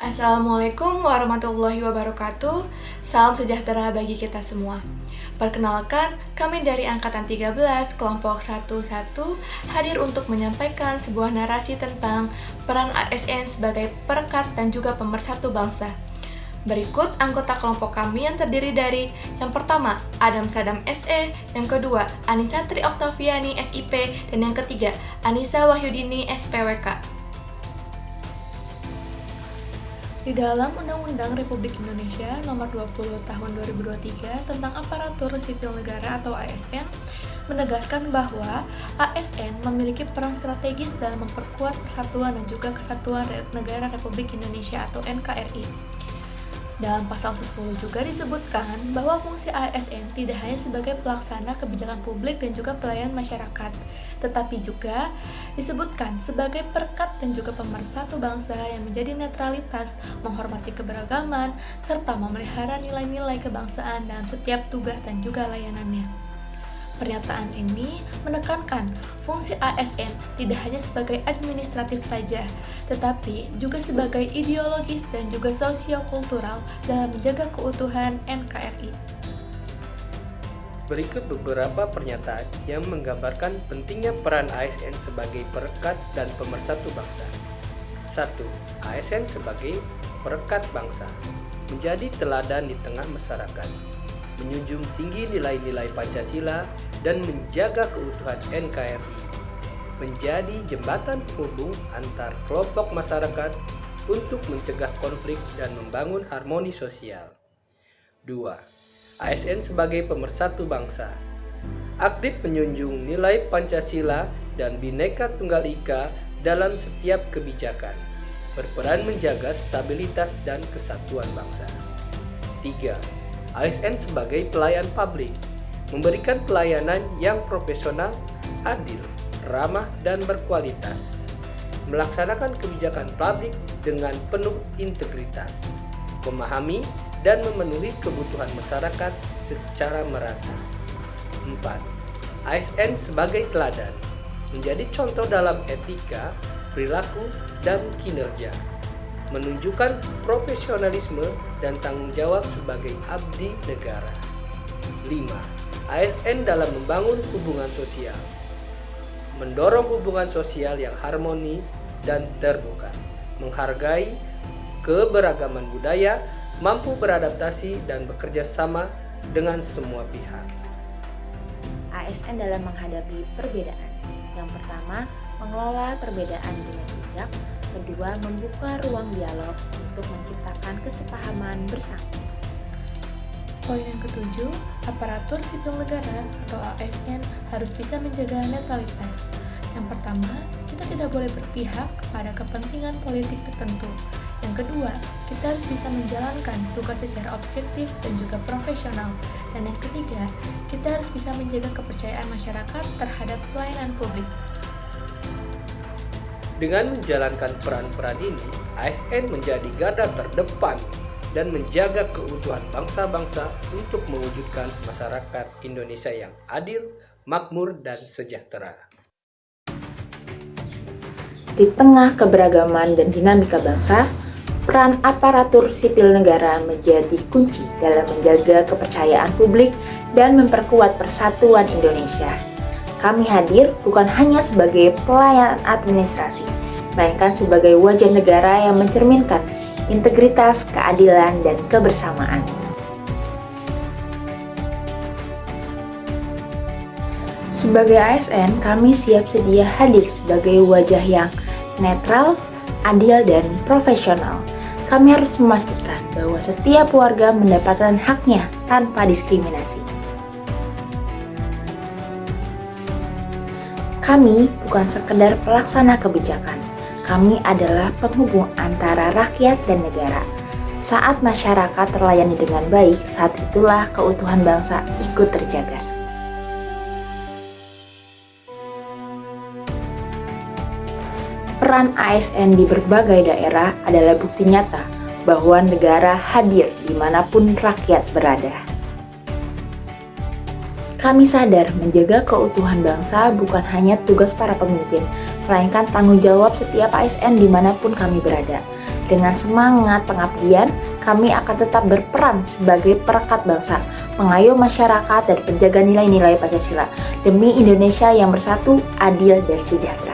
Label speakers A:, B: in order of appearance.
A: Assalamualaikum warahmatullahi wabarakatuh. Salam sejahtera bagi kita semua. Perkenalkan, kami dari Angkatan 13, kelompok 11, hadir untuk menyampaikan sebuah narasi tentang peran ASN sebagai perekat dan juga pemersatu bangsa. Berikut anggota kelompok kami yang terdiri dari yang pertama, Adam Sadam SE, yang kedua, Anissa Tri Oktaviani SIP, dan yang ketiga, Anissa Wahyudini SPWK. Di dalam Undang-Undang Republik Indonesia Nomor 20 Tahun 2023 tentang Aparatur Sipil Negara atau ASN menegaskan bahwa ASN memiliki peran strategis dalam memperkuat persatuan dan juga kesatuan negara Republik Indonesia atau NKRI. Dalam pasal 10 juga disebutkan bahwa fungsi ASN tidak hanya sebagai pelaksana kebijakan publik dan juga pelayanan masyarakat, tetapi juga disebutkan sebagai perekat dan juga pemersatu bangsa yang menjadi netralitas, menghormati keberagaman, serta memelihara nilai-nilai kebangsaan dalam setiap tugas dan juga layanannya. Pernyataan ini menekankan fungsi ASN tidak hanya sebagai administratif saja, tetapi juga sebagai ideologis dan juga sosio-kultural dalam menjaga keutuhan NKRI.
B: Berikut beberapa pernyataan yang menggambarkan pentingnya peran ASN sebagai perekat dan pemersatu bangsa. 1. ASN sebagai perekat bangsa menjadi teladan di tengah masyarakat, menjunjung tinggi nilai-nilai Pancasila dan menjaga keutuhan NKRI, menjadi jembatan penghubung antar kelompok masyarakat untuk mencegah konflik dan membangun harmoni sosial. 2. ASN sebagai pemersatu bangsa, aktif menjunjung nilai Pancasila dan Bhinneka Tunggal Ika dalam setiap kebijakan, berperan menjaga stabilitas dan kesatuan bangsa. 3. ASN sebagai pelayan publik, memberikan pelayanan yang profesional, adil, ramah, dan berkualitas, melaksanakan kebijakan publik dengan penuh integritas, memahami dan memenuhi kebutuhan masyarakat secara merata. 4. ASN sebagai teladan, menjadi contoh dalam etika, perilaku, dan kinerja, menunjukkan profesionalisme dan tanggung jawab sebagai abdi negara. 5. ASN dalam membangun hubungan sosial, mendorong hubungan sosial yang harmonis dan terbuka, menghargai keberagaman budaya, mampu beradaptasi dan bekerja sama dengan semua pihak.
C: ASN dalam menghadapi perbedaan. Yang pertama, mengelola perbedaan dengan bijak. Kedua, membuka ruang dialog untuk menciptakan kesepahaman bersama.
A: Poin yang ketujuh, aparatur sipil negara atau ASN harus bisa menjaga netralitas. Yang pertama, kita tidak boleh berpihak kepada kepentingan politik tertentu. Yang kedua, kita harus bisa menjalankan tugas secara objektif dan juga profesional. Dan yang ketiga, kita harus bisa menjaga kepercayaan masyarakat terhadap pelayanan publik.
B: Dengan menjalankan peran-peran ini, ASN menjadi garda terdepan dan menjaga keutuhan bangsa-bangsa untuk mewujudkan masyarakat Indonesia yang adil, makmur, dan sejahtera.
C: Di tengah keberagaman dan dinamika bangsa, peran aparatur sipil negara menjadi kunci dalam menjaga kepercayaan publik dan memperkuat persatuan Indonesia. Kami hadir bukan hanya sebagai pelayan administrasi, melainkan sebagai wajah negara yang mencerminkan integritas, keadilan, dan kebersamaan. Sebagai ASN, kami siap sedia hadir sebagai wajah yang netral, adil, dan profesional. Kami harus memastikan bahwa setiap warga mendapatkan haknya tanpa diskriminasi. Kami bukan sekedar pelaksana kebijakan. Kami adalah penghubung antara rakyat dan negara. Saat masyarakat terlayani dengan baik, saat itulah keutuhan bangsa ikut terjaga. Peran ASN di berbagai daerah adalah bukti nyata bahwa negara hadir dimanapun rakyat berada. Kami sadar menjaga keutuhan bangsa bukan hanya tugas para pemimpin, melainkan tanggung jawab setiap ASN dimanapun kami berada. Dengan semangat pengabdian, kami akan tetap berperan sebagai perekat bangsa, pengayuh masyarakat dan penjaga nilai-nilai Pancasila demi Indonesia yang bersatu, adil, dan sejahtera.